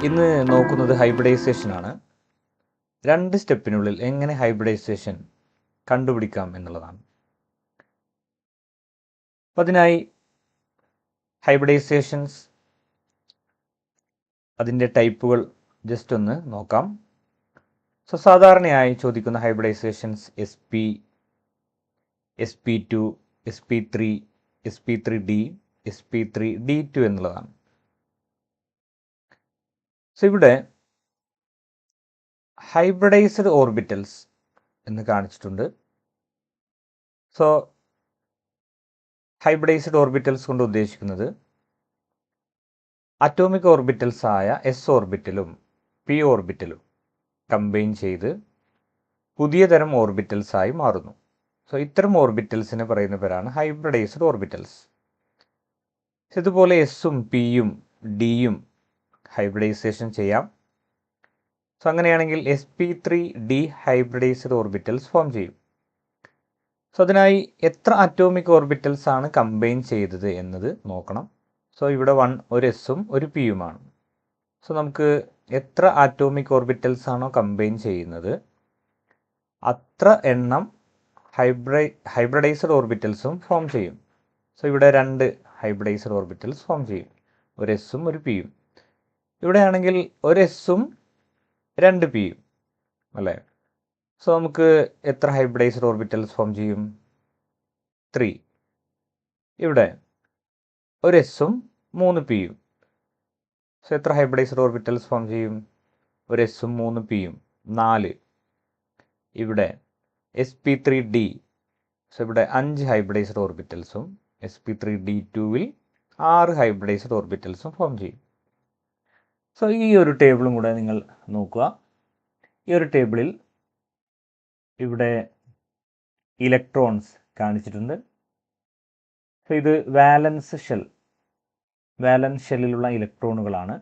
ഇന്ന് നോക്കുന്നത് ഹൈബ്രിഡൈസേഷൻ ആണ്. 2 സ്റ്റെപ്പിനുള്ളിൽ എങ്ങനെ ഹൈബ്രിഡൈസേഷൻ കണ്ടുപിടിക്കാം എന്നുള്ളതാണ്. അപ്പോൾ അതിനായി ഹൈബ്രിഡൈസേഷൻസ് അതിൻ്റെ ടൈപ്പുകൾ ജസ്റ്റ് ഒന്ന് നോക്കാം. സാധാരണയായി ചോദിക്കുന്ന ഹൈബ്രിഡൈസേഷൻസ് SP, SP2, SP3, SP3D, SP3D2 എന്നുള്ളതാണ്. ഇവിടെ ഹൈബ്രിഡൈസ്ഡ് ഓർബിറ്റൽസ് എന്ന് കാണിച്ചിട്ടുണ്ട്. ഹൈബ്രിഡൈസ്ഡ് ഓർബിറ്റൽസ് കൊണ്ട് ഉദ്ദേശിക്കുന്നത് അറ്റോമിക് ഓർബിറ്റൽസ് ആയ S ഓർബിറ്റലും P ഓർബിറ്റലും കമ്പൈൻ ചെയ്ത് പുതിയ തരം ഓർബിറ്റൽസ് ആയി മാറുന്നു. ഇത്തരം ഓർബിറ്റൽസിന് പറയുന്ന പേരാണ് ഹൈബ്രിഡൈസ്ഡ് ഓർബിറ്റൽസ്. ഇതുപോലെ എസും പിയും ഡിയും ഹൈബ്രിഡൈസേഷൻ ചെയ്യാം. അങ്ങനെയാണെങ്കിൽ SP3D ഹൈബ്രിഡൈസ്ഡ് ഓർബിറ്റൽസ് ഫോം ചെയ്യും. അതിനായി എത്ര അറ്റോമിക് ഓർബിറ്റൽസ് ആണ് കമ്പൈൻ ചെയ്തത് എന്നത് നോക്കണം. ഇവിടെ ഒരു എസും ഒരു പിയുമാണ്. നമുക്ക് എത്ര അറ്റോമിക് ഓർബിറ്റൽസ് ആണോ കമ്പൈൻ ചെയ്യുന്നത് അത്ര എണ്ണം ഹൈബ്രിഡൈസ്ഡ് ഓർബിറ്റൽസും ഫോം ചെയ്യും. ഇവിടെ 2 ഹൈബ്രിഡൈസ്ഡ് ഓർബിറ്റൽസ് ഫോം ചെയ്യും, ഒരു എസും ഒരു പിയും. ഇവിടെയാണെങ്കിൽ ഒരു എസും 2 പിയും അല്ലേ. നമുക്ക് എത്ര ഹൈബ്രിഡൈസ്ഡ് ഓർബിറ്റൽസ് ഫോം ചെയ്യും? 3. ഇവിടെ ഒരു എസും 3 പിയും. എത്ര ഹൈബ്രിഡൈസ്ഡ് ഓർബിറ്റൽസ് ഫോം ചെയ്യും? ഒരു എസും 3 പിയും 4. ഇവിടെ SP3D, ഇവിടെ 5 ഹൈബ്രിഡൈസ്ഡ് ഓർബിറ്റൽസും SP3D2വിൽ 6 ഹൈബ്രിഡൈസ്ഡ് ഓർബിറ്റൽസും ഫോം ചെയ്യും. ഈ ഒരു ടേബിളും കൂടെ നിങ്ങൾ നോക്കുക. ഈ ഒരു ടേബിളിൽ ഇവിടെ ഇലക്ട്രോൺസ് കാണിച്ചിട്ടുണ്ട്. ഇത് വാലൻസ് ഷെല്ലിലുള്ള ഇലക്ട്രോണുകളാണ്.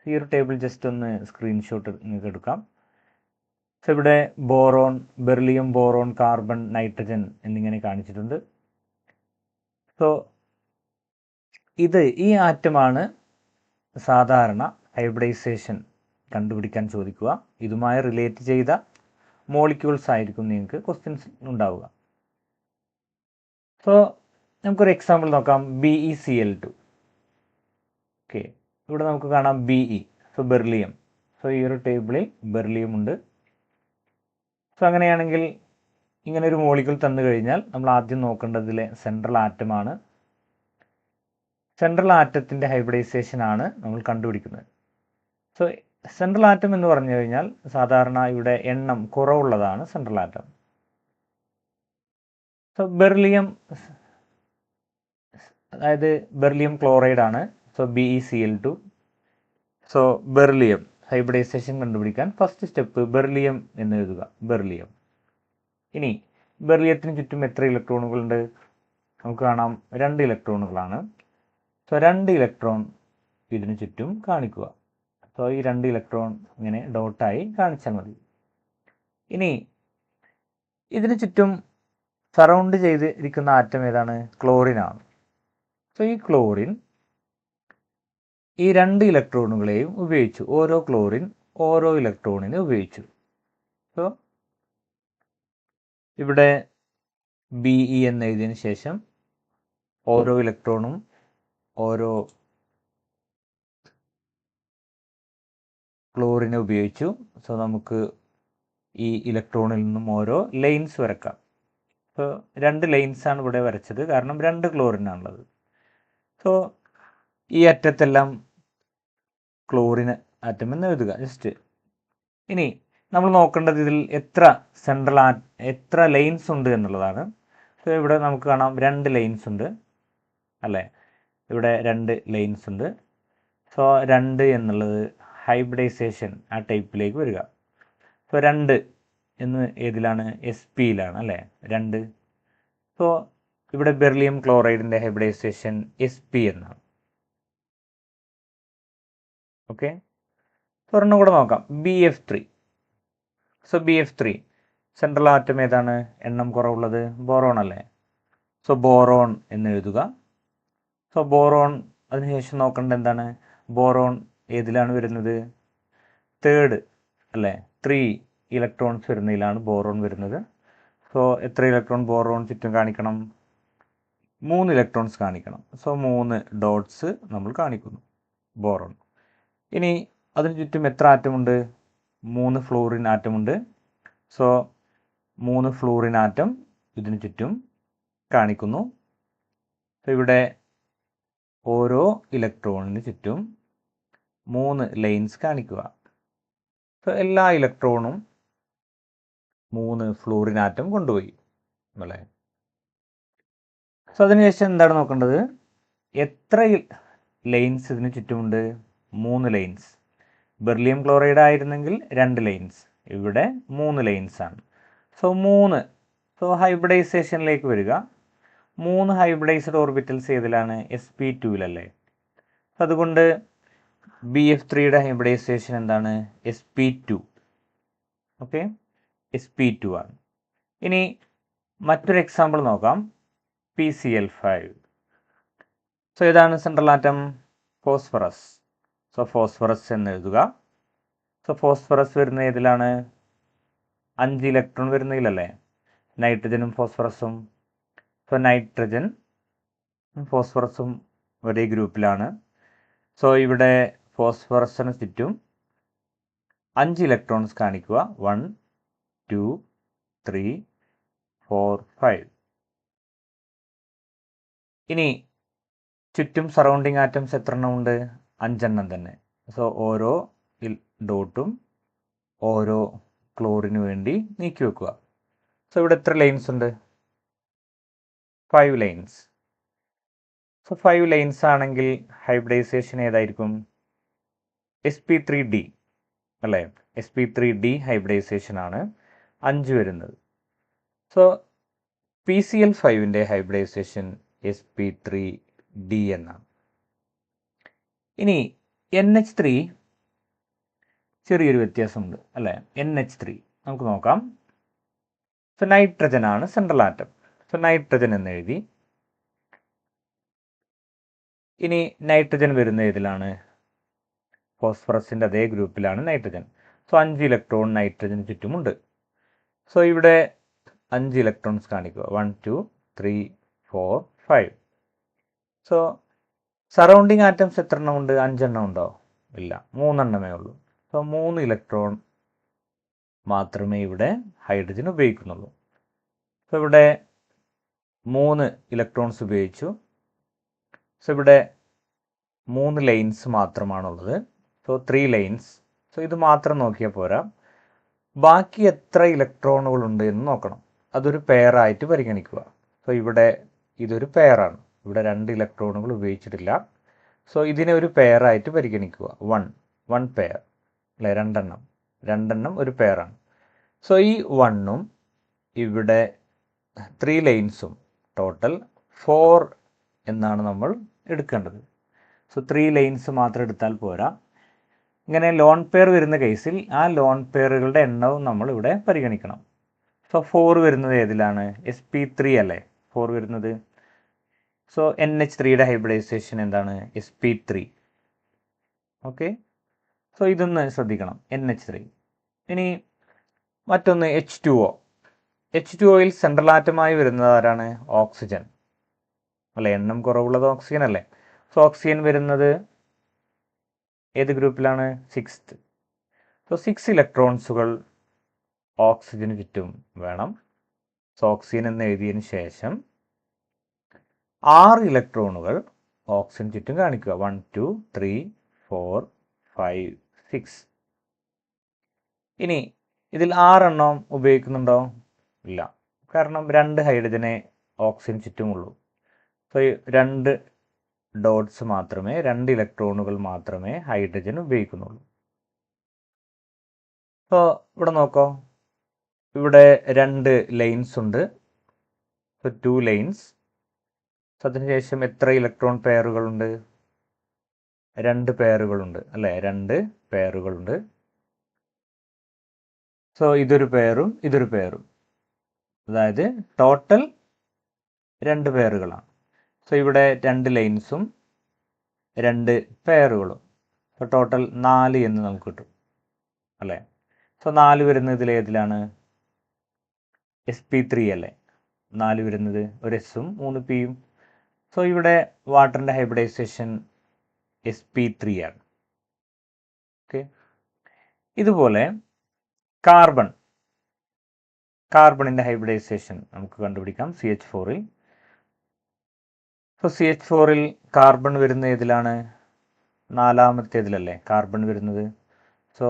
ഈ ഒരു ടേബിൾ ജസ്റ്റ് ഒന്ന് സ്ക്രീൻഷോട്ട് നിങ്ങൾക്ക് എടുക്കാം. ഇവിടെ boron, beryllium, boron, carbon, nitrogen എന്നിങ്ങനെ കാണിച്ചിട്ടുണ്ട്. ഈ ആറ്റമാണ് സാധാരണ ഹൈബ്രിഡൈസേഷൻ കണ്ടുപിടിക്കാൻ ചോദിക്കുക. ഇതുമായി റിലേറ്റ് ചെയ്ത മോളിക്യൂൾസ് ആയിരിക്കും നിങ്ങൾക്ക് ക്വസ്റ്റ്യൻസ് ഉണ്ടാവുക. നമുക്കൊരു എക്സാമ്പിൾ നോക്കാം. BeCl2. ഇവിടെ നമുക്ക് കാണാം Be, ബെർലിയം. ഈ ഒരു ടേബിളിൽ ബെർലിയം ഉണ്ട്. അങ്ങനെയാണെങ്കിൽ ഇങ്ങനെ ഒരു മോളിക്യൂൾ തന്നു കഴിഞ്ഞാൽ നമ്മൾ ആദ്യം നോക്കേണ്ടതിലെ സെൻട്രൽ ആറ്റമാണ്. സെൻട്രൽ ആറ്റത്തിൻ്റെ ഹൈബ്രിഡൈസേഷൻ ആണ് നമ്മൾ കണ്ടുപിടിക്കുന്നത്. സെൻട്രൽ ആറ്റം എന്ന് പറഞ്ഞു കഴിഞ്ഞാൽ സാധാരണ ഇവിടെ എണ്ണം കുറവുള്ളതാണ് സെൻട്രൽ ആറ്റം. ബെർലിയം, അതായത് ബെർലിയം ക്ലോറൈഡ് ആണ്. BeCl2. ബെർലിയം ഹൈബ്രിഡൈസേഷൻ കണ്ടുപിടിക്കാൻ ഫസ്റ്റ് സ്റ്റെപ്പ് ബെർലിയം എന്ന് എഴുതുക. ബെർലിയം. ഇനി ബെർലിയത്തിന് ചുറ്റും എത്ര ഇലക്ട്രോണുകളുണ്ട്? നമുക്ക് കാണാം 2 ഇലക്ട്രോണുകളാണ്. 2 ഇലക്ട്രോൺ ഇതിന് ചുറ്റും കാണിക്കുക. ഈ 2 ഇലക്ട്രോൺ ഇങ്ങനെ ഡോട്ടായി കാണിച്ചാൽ മതി. ഇനി ഇതിന് ചുറ്റും സറൗണ്ട് ചെയ്തിരിക്കുന്ന ആറ്റം ഏതാണ്? ക്ലോറിൻ ആണ്. ഈ ക്ലോറിൻ ഈ 2 ഇലക്ട്രോണുകളെയും ഉപയോഗിച്ചു. ഓരോ ക്ലോറിൻ ഓരോ ഇലക്ട്രോണിനെ ഉപയോഗിച്ചു. ഇവിടെ Be എന്ന് എഴുതിയതിന് ശേഷം ഓരോ ഇലക്ട്രോണും ഓരോ ക്ലോറിനെ ഉപയോഗിച്ചു. നമുക്ക് ഈ ഇലക്ട്രോണിൽ നിന്നും ഓരോ ലൈൻസ് വരക്കാം. 2 ലൈൻസാണ് ഇവിടെ വരച്ചത്, കാരണം 2 ക്ലോറിനാണുള്ളത്. ഈ അറ്റത്തെല്ലാം ക്ലോറിൻ ആറ്റം എന്ന് എഴുതുക ജസ്റ്റ്. ഇനി നമ്മൾ നോക്കേണ്ടത് ഇതിൽ എത്ര ലൈൻസ് ഉണ്ട് എന്നുള്ളതാണ്. ഇവിടെ നമുക്ക് കാണാം 2 ലൈൻസ് ഉണ്ട് അല്ലേ. ഇവിടെ 2 ലൈൻസ് ഉണ്ട്. 2 എന്നുള്ളത് ഹൈബ്രിഡൈസേഷൻ ആ ടൈപ്പിലേക്ക് വരിക. 2 എന്ന് ഏതിലാണ്? SP-യിലാണ് അല്ലേ. 2. ഇവിടെ ബെർലിയം ക്ലോറൈഡിൻ്റെ ഹൈബ്രിഡൈസേഷൻ SP എന്നാണ്. ഒരെണ്ണം കൂടെ നോക്കാം. BF3. BF3 സെൻട്രൽ ആറ്റം ഏതാണ്? എണ്ണം കുറവുള്ളത് ബോറോൺ അല്ലേ. ബോറോൺ എന്ന് എഴുതുക. ബോറോൺ അതിനുശേഷം നോക്കേണ്ടത് എന്താണ്? ബോറോൺ ഏതിലാണ് വരുന്നത്? തേർഡ് അല്ലേ, 3 ഇലക്ട്രോൺസ് വരുന്നതിലാണ് ബോറോൺ വരുന്നത്. സോ എത്ര ഇലക്ട്രോൺ ബോറോൺ ചുറ്റും കാണിക്കണം? 3 ഇലക്ട്രോൺസ് കാണിക്കണം. സോ 3 ഡോട്ട്സ് നമ്മൾ കാണിക്കുന്നു ബോറോൺ. ഇനി അതിന് ചുറ്റും എത്ര ആറ്റമുണ്ട്? 3 ഫ്ലൂറിൻ ആറ്റമുണ്ട്. സോ 3 ഫ്ലൂറിൻ ആറ്റം ഇതിന് ചുറ്റും കാണിക്കുന്നു. ഇവിടെ ഓരോ ഇലക്ട്രോണിന് ചുറ്റും 3 ലൈൻസ് കാണിക്കുക. സോ എല്ലാ ഇലക്ട്രോണും 3 ഫ്ലൂറിൻ ആറ്റം കൊണ്ടുപോയി അല്ലേ. സോ അതിനുശേഷം എന്താണ് നോക്കേണ്ടത്? എത്ര ലൈൻസ് ഇതിന് ചുറ്റുമുണ്ട്? 3 ലൈൻസ്. ബെർലിയം ക്ലോറൈഡ് ആയിരുന്നെങ്കിൽ 2 ലൈൻസ്, ഇവിടെ 3 ലൈൻസ് ആണ്. സോ 3. സോ ഹൈബ്രിഡൈസേഷനിലേക്ക് വരിക. 3 ഹൈബ്രിഡൈസ്ഡ് ഓർബിറ്റൽസ് ഏതിലാണ്? sp2-ലല്ലേ. അതുകൊണ്ട് BF3യുടെ ഹൈബ്രിഡൈസേഷൻ എന്താണ്? sp2. ഓക്കെ, sp2 ആണ്. ഇനി മറ്റൊരു എക്സാമ്പിൾ നോക്കാം, PCl5. സോ ഇതാണ് central atom? Phosphorus. So phosphorus എന്ന് എഴുതുക. സോ ഫോസ്ഫറസ് വരുന്ന ഏതിലാണ്? 5 ഇലക്ട്രോൺ വരുന്നതിലല്ലേ, നൈട്രജനും ഫോസ്ഫറസും. സോ നൈട്രജൻ ഫോസ്ഫറസും ഒരേ ഗ്രൂപ്പിലാണ്. സോ ഇവിടെ ഫോസ്ഫറസിന് ചുറ്റും 5 ഇലക്ട്രോൺസ് കാണിക്കുക. 1 2 3 4 5. ഇനി ചുറ്റും സറൗണ്ടിങ് ആറ്റംസ് എത്ര എണ്ണം ഉണ്ട്? 5 എണ്ണം തന്നെ. സോ ഓരോ ഡോട്ടും ഓരോ ക്ലോറിന് വേണ്ടി നീക്കി വെക്കുക. സോ ഇവിടെ എത്ര ലൈൻസ് ഉണ്ട്? 5 ലൈൻസ്. സോ 5 ലൈൻസ് ആണെങ്കിൽ ഹൈബ്രിഡൈസേഷൻ ഏതായിരിക്കും? sp3d അല്ലേ. sp3d ഹൈബ്രിഡൈസേഷൻ ആണ് 5 വരുന്നത്. സോ PCl5ൻ്റെ ഹൈബ്രിഡൈസേഷൻ sp3d എന്നാണ്. ഇനി NH3 ചെറിയൊരു വ്യത്യാസമുണ്ട് അല്ലേ. NH3 നമുക്ക് നോക്കാം. സോ നൈട്രജൻ ആണ് സെൻട്രൽ ആറ്റം. സോ നൈട്രജൻ എന്ന് എഴുതി. ഇനി നൈട്രജൻ വരുന്ന ഏതിലാണ്? ഫോസ്ഫറസിൻ്റെ അതേ ഗ്രൂപ്പിലാണ് നൈട്രജൻ. സോ 5 ഇലക്ട്രോൺ നൈട്രജന് ചുറ്റുമുണ്ട്. സോ ഇവിടെ 5 ഇലക്ട്രോൺസ് കാണിക്കുക. 1 2 3 4 5. സോ സറൗണ്ടിങ് ആറ്റംസ് എത്ര എണ്ണം ഉണ്ട്? 5 എണ്ണം ഉണ്ടോ? ഇല്ല, 3 എണ്ണമേ ഉള്ളൂ. സോ 3 ഇലക്ട്രോൺ മാത്രമേ ഇവിടെ ഹൈഡ്രജൻ ഉപയോഗിക്കുന്നുള്ളൂ. സോ ഇവിടെ 3 ഇലക്ട്രോൺസ് ഉപയോഗിച്ചു. സോ ഇവിടെ 3 ലൈൻസ് മാത്രമാണുള്ളത്. So 3 lines. സോ ഇത് മാത്രം നോക്കിയാൽ പോരാ, ബാക്കി എത്ര ഇലക്ട്രോണുകളുണ്ട് എന്ന് നോക്കണം. അതൊരു പെയറായിട്ട് പരിഗണിക്കുക. സോ ഇവിടെ ഇതൊരു പെയറാണ്. ഇവിടെ 2 ഇലക്ട്രോണുകൾ ഉപയോഗിച്ചിട്ടില്ല. സോ ഇതിനെ ഒരു പെയറായിട്ട് പരിഗണിക്കുക. 1 പെയർ അല്ലേ, 2 എണ്ണം ഒരു പെയറാണ്. സോ ഈ 1ഉം ഇവിടെ 3 ലൈൻസും ടോട്ടൽ 4 എന്നാണ് നമ്മൾ എടുക്കേണ്ടത്. സോ 3 ലൈൻസ് മാത്രം എടുത്താൽ പോരാ. ഇങ്ങനെ ലോൺ പെയർ വരുന്ന കേസിൽ ആ ലോൺ പെയറുകളുടെ എണ്ണവും നമ്മൾ ഇവിടെ പരിഗണിക്കണം. സോ 4 വരുന്നത് ഏതിലാണ്? sp3 അല്ലേ 4 വരുന്നത്. സോ NH3യുടെ ഹൈബ്രിഡൈസേഷൻ എന്താണ്? sp3. ഓക്കെ, സോ ഇതൊന്ന് ശ്രദ്ധിക്കണം, NH3. ഇനി മറ്റൊന്ന് H2O. H2Oയിൽ സെൻട്രൽ ആറ്റമായി വരുന്നത് ആരാണ്? ഓക്സിജൻ അല്ലേ. എണ്ണം കുറവുള്ളത് ഓക്സിജൻ അല്ലേ. സോ ഓക്സിജൻ വരുന്നത് ഏത് ഗ്രൂപ്പിലാണ്? 6th. സോ 6 ഇലക്ട്രോൺസുകൾ ഓക്സിജന് ചുറ്റും വേണം. സോ ഓക്സിജൻ എന്ന് എഴുതിയതിന് ശേഷം 6 ഇലക്ട്രോണുകൾ ഓക്സിജന് ചുറ്റും കാണിക്കുക. 1 2 3 4 5 6. ഇനി ഇതിൽ 6 എണ്ണം ഉപയോഗിക്കുന്നുണ്ടോ? ഇല്ല, കാരണം 2 ഹൈഡ്രജനെ ഓക്സിജന് ചുറ്റുമുള്ളൂ. സോ 2 ഡോട്ട്സ് മാത്രമേ, 2 ഇലക്ട്രോണുകൾ മാത്രമേ ഹൈഡ്രജൻ ഉപയോഗിക്കുന്നുള്ളൂ. സോ ഇവിടെ നോക്കോ, ഇവിടെ 2 ലൈൻസ് ഉണ്ട്. So 2 lines. സോ അതിനുശേഷം എത്ര ഇലക്ട്രോൺ പെയറുകളുണ്ട്? 2 പെയറുകളുണ്ട് അല്ലേ, 2 പെയറുകളുണ്ട്. സോ ഇതൊരു പെയറും ഇതൊരു പെയറും, അതായത് ടോട്ടൽ 2 പെയറുകളാണ്. സോ ഇവിടെ 2 ലൈൻസും 2 പെയറുകളും. സോ അപ്പോൾ ടോട്ടൽ 4 എന്ന് നമുക്ക് കിട്ടും അല്ലേ. സോ 4 വരുന്നത് ഇതിലേതിലാണ്? sp3 അല്ലേ. 4 വരുന്നത് ഒരു എസും 3 പിയും. സോ ഇവിടെ വാട്ടറിൻ്റെ ഹൈബ്രിഡൈസേഷൻ sp3 ആണ്. ഓക്കെ. ഇതുപോലെ കാർബണിൻ്റെ ഹൈബ്രിഡൈസേഷൻ നമുക്ക് കണ്ടുപിടിക്കാം CH4-ൽ. സോ CH4-ൽ കാർബൺ വരുന്ന ഏതിലാണ്? 4ാമത്തേതിലല്ലേ കാർബൺ വരുന്നത്. സോ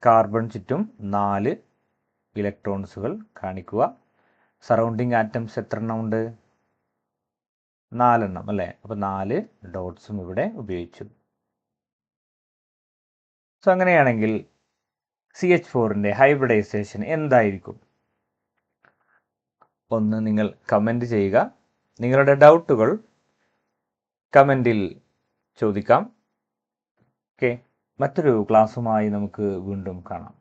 കാർബൺ ചുറ്റും 4 ഇലക്ട്രോൺസുകൾ കാണിക്കുക. സറൗണ്ടിങ് ആറ്റംസ് എത്ര എണ്ണം ഉണ്ട്? 4 എണ്ണം അല്ലേ. അപ്പോൾ 4 ഡോട്ട്സും ഇവിടെ ഉപയോഗിച്ചു. സോ അങ്ങനെയാണെങ്കിൽ CH4-ൻ്റെ ഹൈബ്രിഡൈസേഷൻ എന്തായിരിക്കും? ഒന്ന് നിങ്ങൾ കമൻറ്റ് ചെയ്യുക. നിങ്ങളുടെ ഡൗട്ടുകൾ കമൻറ്റിൽ ചോദിക്കാം. ഓക്കെ. മറ്റൊരു ക്ലാസ്സുമായി നമുക്ക് വീണ്ടും കാണാം.